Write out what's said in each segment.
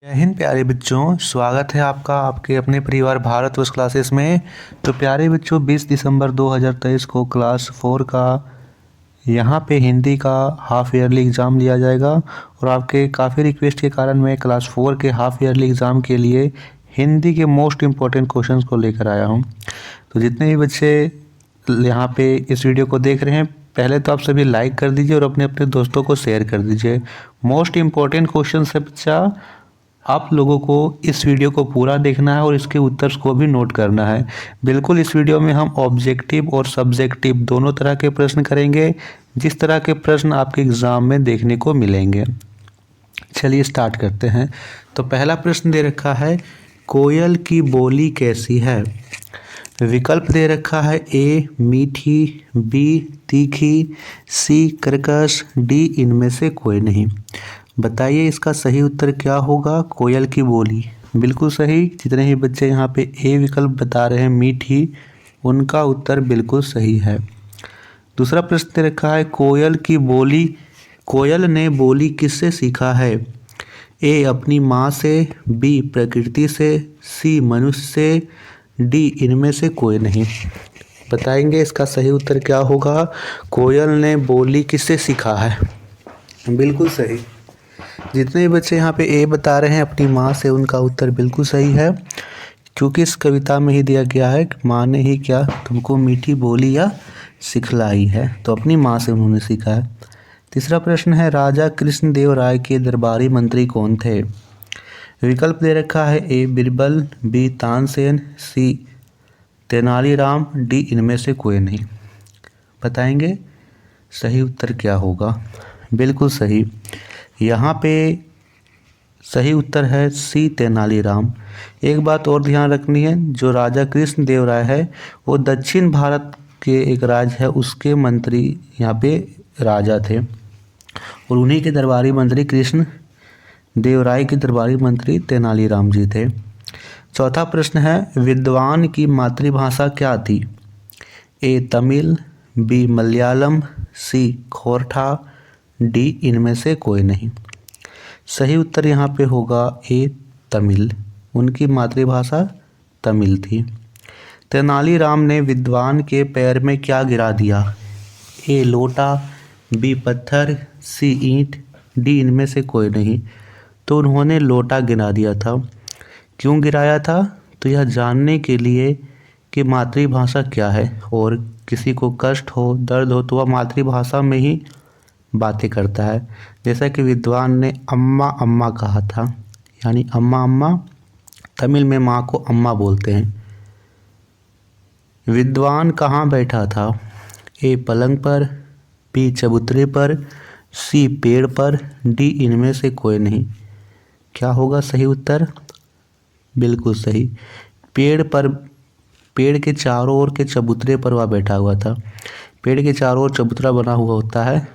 जय हिंद प्यारे बच्चों, स्वागत है आपका आपके अपने परिवार भारतवर्ष क्लासेस में। तो प्यारे बच्चों, 20 दिसंबर 2023 को क्लास 4 का यहाँ पे हिंदी का हाफ ईयरली एग्ज़ाम लिया जाएगा। और आपके काफ़ी रिक्वेस्ट के कारण मैं क्लास 4 के हाफ ईयरली एग्ज़ाम के लिए हिंदी के मोस्ट इम्पॉर्टेंट क्वेश्चंस को लेकर आया हूँ। तो जितने भी बच्चे यहाँ पे इस वीडियो को देख रहे हैं, पहले तो आप सभी लाइक कर दीजिए और अपने अपने दोस्तों को शेयर कर दीजिए। मोस्ट इम्पॉर्टेंट क्वेश्चन है बच्चा, आप लोगों को इस वीडियो को पूरा देखना है और इसके उत्तर को भी नोट करना है। बिल्कुल इस वीडियो में हम ऑब्जेक्टिव और सब्जेक्टिव दोनों तरह के प्रश्न करेंगे, जिस तरह के प्रश्न आपके एग्ज़ाम में देखने को मिलेंगे। चलिए स्टार्ट करते हैं। तो पहला प्रश्न दे रखा है, कोयल की बोली कैसी है। विकल्प दे रखा है ए मीठी, बी तीखी, सी कर्कश, डी इनमें से कोई नहीं। बताइए इसका सही उत्तर क्या होगा। कोयल की बोली बिल्कुल सही। जितने ही बच्चे यहाँ पे ए विकल्प बता रहे हैं मीठी, उनका उत्तर बिल्कुल सही है। दूसरा प्रश्न दे रखा है, कोयल ने बोली किससे सीखा है। ए अपनी माँ से, बी प्रकृति से, सी मनुष्य से, डी इनमें से कोई नहीं। बताएंगे इसका सही उत्तर क्या होगा। कोयल ने बोली किससे सीखा है। बिल्कुल सही। जितने भी बच्चे यहाँ पे ए बता रहे हैं अपनी माँ से, उनका उत्तर बिल्कुल सही है, क्योंकि इस कविता में ही दिया गया है कि माँ ने ही क्या तुमको मीठी बोली या सिखलाई है, तो अपनी माँ से उन्होंने सीखा है। तीसरा प्रश्न है, राजा कृष्णदेव राय के दरबारी मंत्री कौन थे। विकल्प दे रखा है ए बिरबल, बी तानसेन, सी तेनालीराम, डी इनमें से कोई नहीं। बताएंगे सही उत्तर क्या होगा। बिल्कुल सही। यहाँ पे सही उत्तर है सी तेनालीराम। एक बात और ध्यान रखनी है, जो राजा कृष्णदेव राय है वो दक्षिण भारत के एक राज्य है, उसके मंत्री यहाँ पे राजा थे, और उन्हीं के दरबारी मंत्री कृष्ण देव राय के दरबारी मंत्री तेनालीराम जी थे। चौथा प्रश्न है, विद्वान की मातृभाषा क्या थी। ए तमिल, बी मलयालम, सी खोरठा, डी इनमें से कोई नहीं। सही उत्तर यहाँ पे होगा ए तमिल। उनकी मातृभाषा तमिल थी। तेनालीराम ने विद्वान के पैर में क्या गिरा दिया। ए लोटा, बी पत्थर, सी ईंट, डी इनमें से कोई नहीं। तो उन्होंने लोटा गिरा दिया था। क्यों गिराया था, तो यह जानने के लिए कि मातृभाषा क्या है, और किसी को कष्ट हो, दर्द हो, तो वह मातृभाषा में ही बातें करता है। जैसा कि विद्वान ने अम्मा अम्मा कहा था, यानी अम्मा अम्मा, तमिल में माँ को अम्मा बोलते हैं। विद्वान कहाँ बैठा था। ए पलंग पर, बी चबूतरे पर, सी पेड़ पर, डी इनमें से कोई नहीं। क्या होगा सही उत्तर। बिल्कुल सही। पेड़ पर, पेड़ के चारों ओर के चबूतरे पर वह बैठा हुआ था। पेड़ के चारों ओर चबूतरा बना हुआ होता है,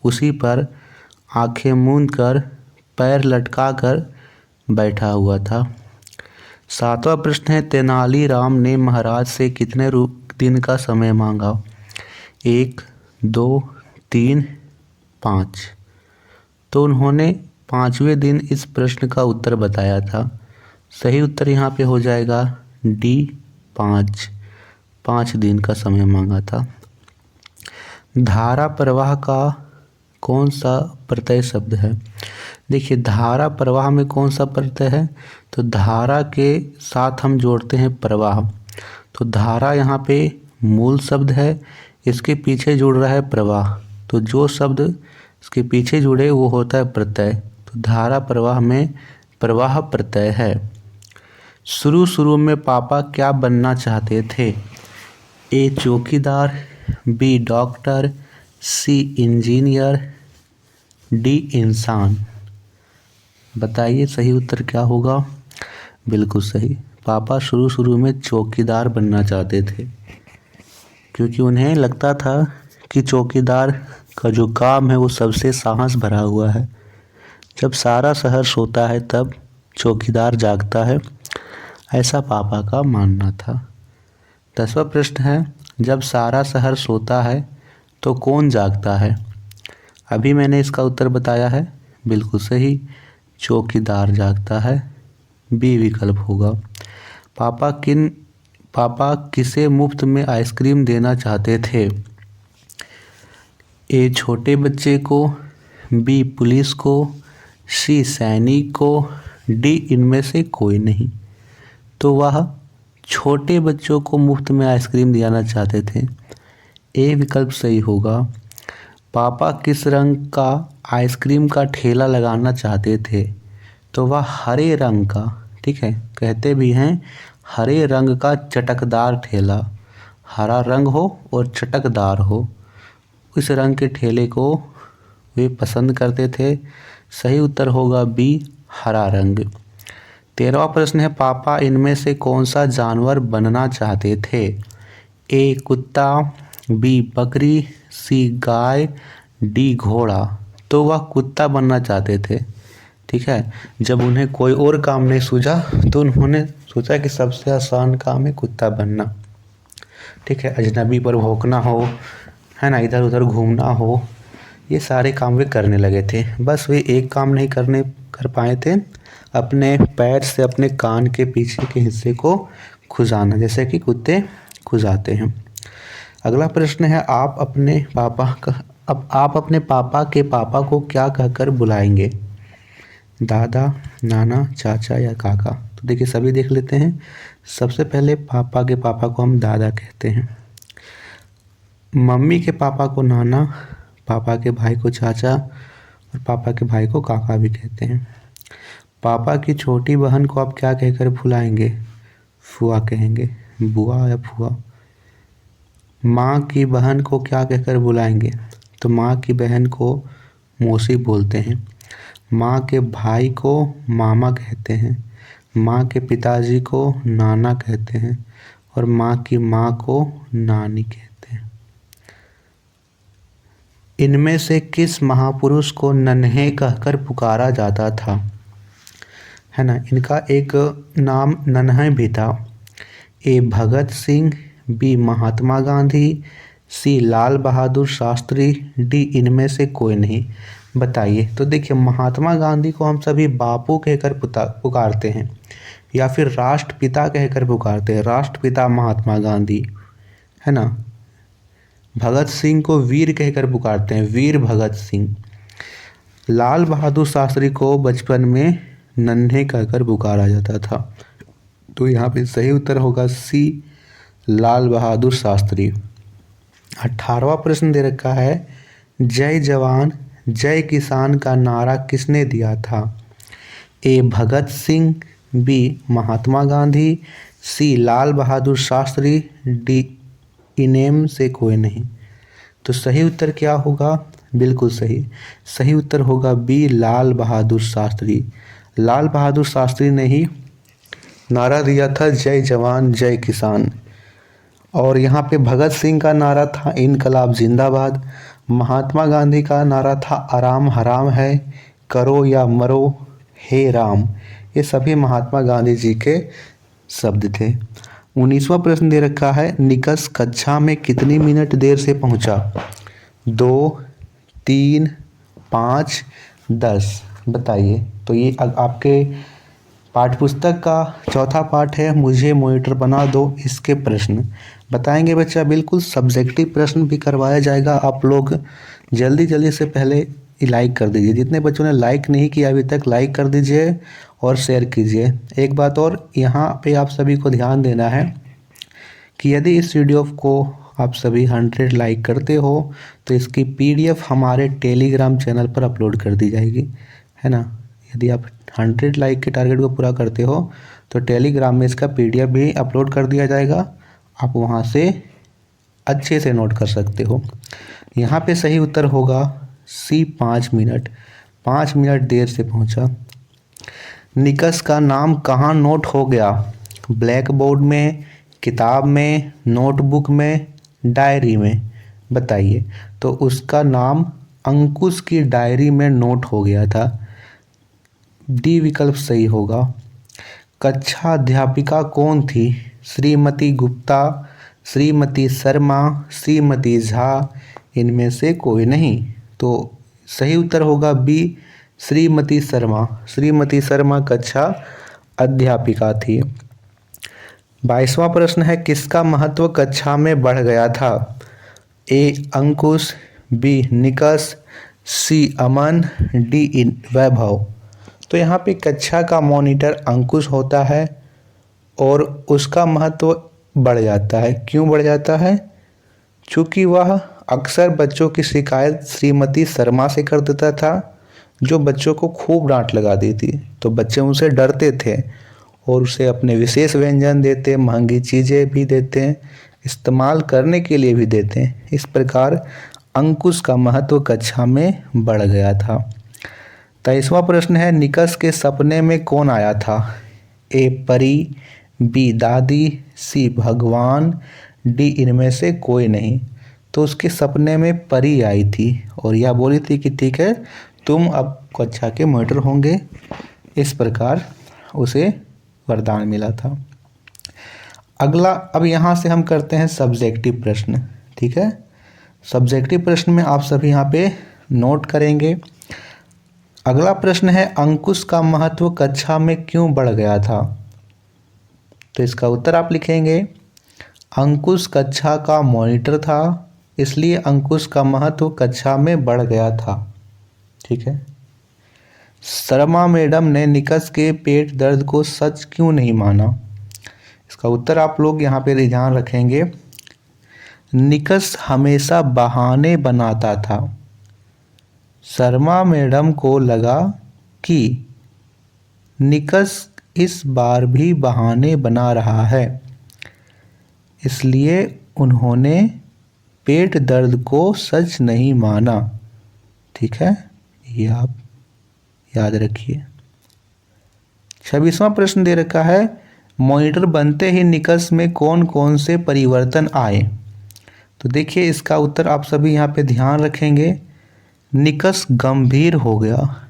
उसी पर आंखें मूंद कर, पैर लटका कर बैठा हुआ था। सातवां प्रश्न है, तेनालीराम ने महाराज से कितने दिन का समय मांगा। 1, 2, 3, 5। तो उन्होंने 5वें दिन इस प्रश्न का उत्तर बताया था। सही उत्तर यहाँ पे हो जाएगा डी 5 दिन का समय मांगा था। धारा प्रवाह का कौन सा प्रत्यय शब्द है। देखिए, धारा प्रवाह में कौन सा प्रत्यय है, तो धारा के साथ हम जोड़ते हैं प्रवाह। तो धारा यहाँ पे मूल शब्द है, इसके पीछे जुड़ रहा है प्रवाह, तो जो शब्द इसके पीछे जुड़े वो होता है प्रत्यय। तो धारा प्रवाह में प्रवाह प्रत्यय है। शुरू में पापा क्या बनना चाहते थे। ए चौकीदार, B doctor, C engineer, D इंसान। बताइए सही उत्तर क्या होगा। बिल्कुल सही। पापा शुरू में चौकीदार बनना चाहते थे, क्योंकि उन्हें लगता था कि चौकीदार का जो काम है वो सबसे साहस भरा हुआ है। जब सारा शहर सोता है तब चौकीदार जागता है, ऐसा पापा का मानना था। 10वां प्रश्न है, जब सारा शहर सोता है तो कौन जागता है। अभी मैंने इसका उत्तर बताया है। बिल्कुल सही। चौकीदार जागता है, बी विकल्प होगा। पापा किसे मुफ्त में आइसक्रीम देना चाहते थे? ए छोटे बच्चे को, बी पुलिस को, सी सैनिक को, डी इनमें से कोई नहीं। तो वह छोटे बच्चों को मुफ्त में आइसक्रीम दिलाना चाहते थे। ए विकल्प सही होगा। पापा किस रंग का आइसक्रीम का ठेला लगाना चाहते थे? तो वह हरे रंग का, ठीक है, कहते भी हैं हरे रंग का चटकदार ठेला, हरा रंग हो और चटकदार हो, इस रंग के ठेले को वे पसंद करते थे। सही उत्तर होगा बी हरा रंग। 13वां प्रश्न है, पापा इनमें से कौन सा जानवर बनना चाहते थे? ए कुत्ता, बी बकरी, सी गाय, डी घोड़ा। तो वह कुत्ता बनना चाहते थे, ठीक है। जब उन्हें कोई और काम नहीं सूझा तो उन्होंने सोचा कि सबसे आसान काम है कुत्ता बनना, ठीक है। अजनबी पर भौंकना हो, है ना, इधर उधर घूमना हो, ये सारे काम वे करने लगे थे। बस वे एक काम नहीं कर पाए थे, अपने पैर से अपने कान के पीछे के हिस्से को खुजाना, जैसे कि कुत्ते खुजाते हैं। अगला प्रश्न है, आप अपने पापा के पापा को क्या कहकर बुलाएंगे? दादा, नाना, चाचा या काका? तो देखिए सभी देख लेते हैं। सबसे पहले पापा के पापा को हम दादा कहते हैं, मम्मी के पापा को नाना, पापा के भाई को चाचा और पापा के भाई को काका भी कहते हैं। पापा की छोटी बहन को आप क्या कहकर बुलाएंगे? फुआ कहेंगे, बुआ या फुआ। माँ की बहन को क्या कहकर बुलाएंगे? तो माँ की बहन को मौसी बोलते हैं। माँ के भाई को मामा कहते हैं। माँ के पिताजी को नाना कहते हैं और माँ की माँ को नानी कहते हैं। इनमें से किस महापुरुष को नन्हे कहकर पुकारा जाता था? है ना, इनका एक नाम नन्हे भी था। ए भगत सिंह, बी महात्मा गांधी, सी लाल बहादुर शास्त्री, डी इनमें से कोई नहीं। बताइए। तो देखिए महात्मा गांधी को हम सभी बापू कहकर पुकारते हैं या फिर राष्ट्रपिता कहकर पुकारते हैं, राष्ट्रपिता महात्मा गांधी, है ना। भगत सिंह को वीर कहकर पुकारते हैं, वीर भगत सिंह। लाल बहादुर शास्त्री को बचपन में नन्हे कहकर पुकारा जाता था। तो यहाँ पे सही उत्तर होगा सी लाल बहादुर शास्त्री। 18वां प्रश्न दे रखा है, जय जवान जय किसान का नारा किसने दिया था? ए भगत सिंह, बी महात्मा गांधी, सी लाल बहादुर शास्त्री, डी इनमें से कोई नहीं। तो सही उत्तर क्या होगा? बिल्कुल सही उत्तर होगा बी लाल बहादुर शास्त्री। लाल बहादुर शास्त्री ने ही नारा दिया था जय जवान जय किसान। और यहाँ पे भगत सिंह का नारा था इनकलाब जिंदाबाद। महात्मा गांधी का नारा था आराम हराम है, करो या मरो हे राम। ये सभी महात्मा गांधी जी के शब्द थे। 19वां प्रश्न दे रखा है, निकस कक्षा में कितनी मिनट देर से पहुंचा? 2, 3, 5, 10। बताइए। तो ये आपके पाठ्यपुस्तक का चौथा पाठ है, मुझे मॉनिटर बना दो, इसके प्रश्न बताएंगे बच्चा। बिल्कुल सब्जेक्टिव प्रश्न भी करवाया जाएगा। आप लोग जल्दी से पहले लाइक कर दीजिए। जितने बच्चों ने लाइक नहीं किया अभी तक, लाइक कर दीजिए और शेयर कीजिए। एक बात और यहाँ पे आप सभी को ध्यान देना है कि यदि इस वीडियो को आप सभी 100 लाइक करते हो तो इसकी PDF हमारे टेलीग्राम चैनल पर अपलोड कर दी जाएगी, है ना। यदि आप 100 लाइक के टारगेट को पूरा करते हो तो टेलीग्राम में इसका PDF भी अपलोड कर दिया जाएगा। आप वहाँ से अच्छे से नोट कर सकते हो। यहाँ पे सही उत्तर होगा सी 5 मिनट। 5 मिनट देर से पहुँचा। निकस का नाम कहाँ नोट हो गया? ब्लैक बोर्ड में, किताब में, नोटबुक में, डायरी में। बताइए। तो उसका नाम अंकुश की डायरी में नोट हो गया था। डी विकल्प सही होगा। कक्षा अध्यापिका कौन थी? श्रीमती गुप्ता, श्रीमती शर्मा, श्रीमती झा, इनमें से कोई नहीं। तो सही उत्तर होगा बी श्रीमती शर्मा। श्रीमती शर्मा कक्षा अध्यापिका थी। 22वां प्रश्न है, किसका महत्व कक्षा में बढ़ गया था? ए अंकुश, बी निकष, सी अमन, डी वैभव। तो यहाँ पे कक्षा का मॉनिटर अंकुश होता है और उसका महत्व बढ़ जाता है। क्यों बढ़ जाता है? चूँकि वह अक्सर बच्चों की शिकायत श्रीमती शर्मा से कर देता था, जो बच्चों को खूब डांट लगा देती। तो बच्चे उनसे डरते थे और उसे अपने विशेष व्यंजन देते, महंगी चीज़ें भी देते, इस्तेमाल करने के लिए भी देते। इस प्रकार अंकुश का महत्व कक्षा में बढ़ गया था। 23वां प्रश्न है, निकष के सपने में कौन आया था? ए परी, बी दादी, सी भगवान, डी इनमें से कोई नहीं। तो उसके सपने में परी आई थी और यह बोली थी कि ठीक है, तुम अब कक्षा के मॉनिटर होंगे। इस प्रकार उसे वरदान मिला था। अगला, अब यहाँ से हम करते हैं सब्जेक्टिव प्रश्न। ठीक है, सब्जेक्टिव प्रश्न में आप सभी यहाँ पे नोट करेंगे। अगला प्रश्न है, अंकुश का महत्व कक्षा में क्यों बढ़ गया था? तो इसका उत्तर आप लिखेंगे, अंकुश कक्षा का मॉनिटर था, इसलिए अंकुश का महत्व कक्षा में बढ़ गया था। ठीक है। शर्मा मैडम ने निकष के पेट दर्द को सच क्यों नहीं माना? इसका उत्तर आप लोग यहाँ पे ध्यान रखेंगे, निकष हमेशा बहाने बनाता था। शर्मा मैडम को लगा कि निकष इस बार भी बहाने बना रहा है, इसलिए उन्होंने पेट दर्द को सच नहीं माना। ठीक है, ये आप याद रखिए। 26वां प्रश्न दे रखा है, मॉनिटर बनते ही निकष में कौन कौन से परिवर्तन आए? तो देखिए, इसका उत्तर आप सभी यहाँ पे ध्यान रखेंगे, निकष गंभीर हो गया,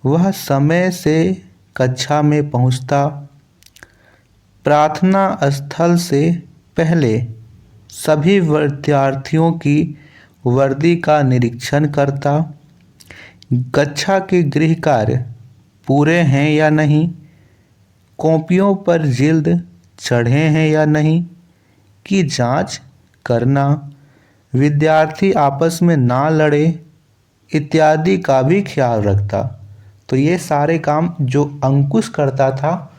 वह समय से कक्षा में पहुंचता, प्रार्थना स्थल से पहले सभी विद्यार्थियों की वर्दी का निरीक्षण करता, कक्षा के गृह कार्य पूरे हैं या नहीं, कॉपियों पर जिल्द चढ़े हैं या नहीं की जांच करना, विद्यार्थी आपस में ना लड़े इत्यादि का भी ख्याल रखता। तो ये सारे काम जो अंकुश करता था,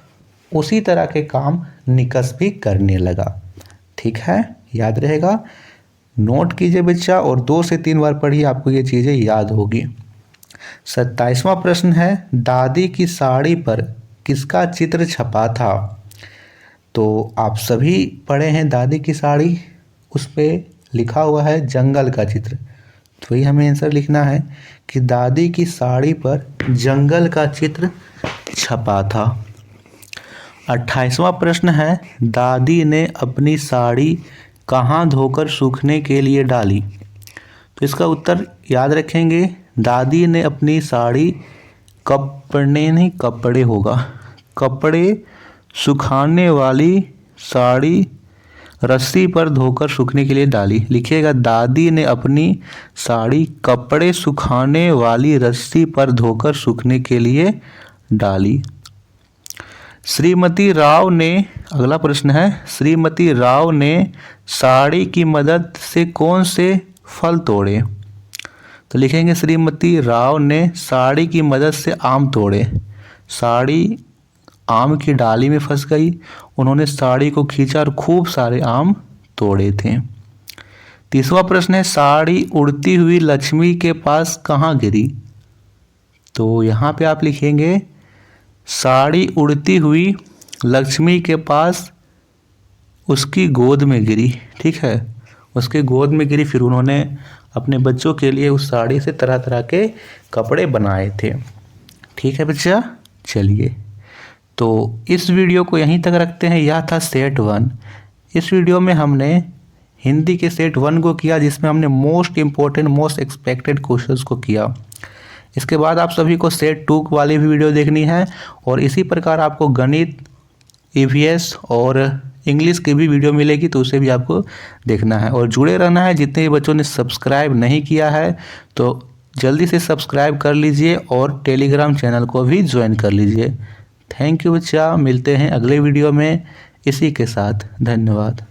उसी तरह के काम निकष भी करने लगा। ठीक है, याद रहेगा, नोट कीजिए बच्चा और 2 से 3 बार पढ़िए, आपको ये चीज़ें याद होगी। 27वां प्रश्न है, दादी की साड़ी पर किसका चित्र छपा था? तो आप सभी पढ़े हैं दादी की साड़ी, उस पर लिखा हुआ है जंगल का चित्र। तो ये हमें आंसर लिखना है कि दादी की साड़ी पर जंगल का चित्र छपा था। 28वां प्रश्न है, दादी ने अपनी साड़ी कहाँ धोकर सूखने के लिए डाली? तो इसका उत्तर याद रखेंगे, दादी ने अपनी साड़ी कपड़े सुखाने वाली साड़ी रस्सी पर धोकर सूखने के लिए डाली। लिखिएगा, दादी ने अपनी साड़ी कपड़े सुखाने वाली रस्सी पर धोकर सूखने के लिए डाली। श्रीमती राव ने, अगला प्रश्न है, श्रीमती राव ने साड़ी की मदद से कौन से फल तोड़े? तो लिखेंगे, श्रीमती राव ने साड़ी की मदद से आम तोड़े। साड़ी आम की डाली में फंस गई, उन्होंने साड़ी को खींचा और खूब सारे आम तोड़े थे। 30वां प्रश्न है, साड़ी उड़ती हुई लक्ष्मी के पास कहाँ गिरी? तो यहाँ पे आप लिखेंगे, साड़ी उड़ती हुई लक्ष्मी के पास उसकी गोद में गिरी। ठीक है, उसके गोद में गिरी, फिर उन्होंने अपने बच्चों के लिए उस साड़ी से तरह तरह के कपड़े बनाए थे। ठीक है बच्चा, चलिए तो इस वीडियो को यहीं तक रखते हैं। यह था सेट 1। इस वीडियो में हमने हिंदी के सेट 1 को किया, जिसमें हमने most important most expected questions को किया। इसके बाद आप सभी को सेट 2 वाली भी वीडियो देखनी है और इसी प्रकार आपको गणित, ईवीएस और इंग्लिश की भी वीडियो मिलेगी, तो उसे भी आपको देखना है और जुड़े रहना है। जितने भी बच्चों ने सब्सक्राइब नहीं किया है तो जल्दी से सब्सक्राइब कर लीजिए और टेलीग्राम चैनल को भी ज्वाइन कर लीजिए। थैंक यू बच्चा, मिलते हैं अगले वीडियो में इसी के साथ। धन्यवाद।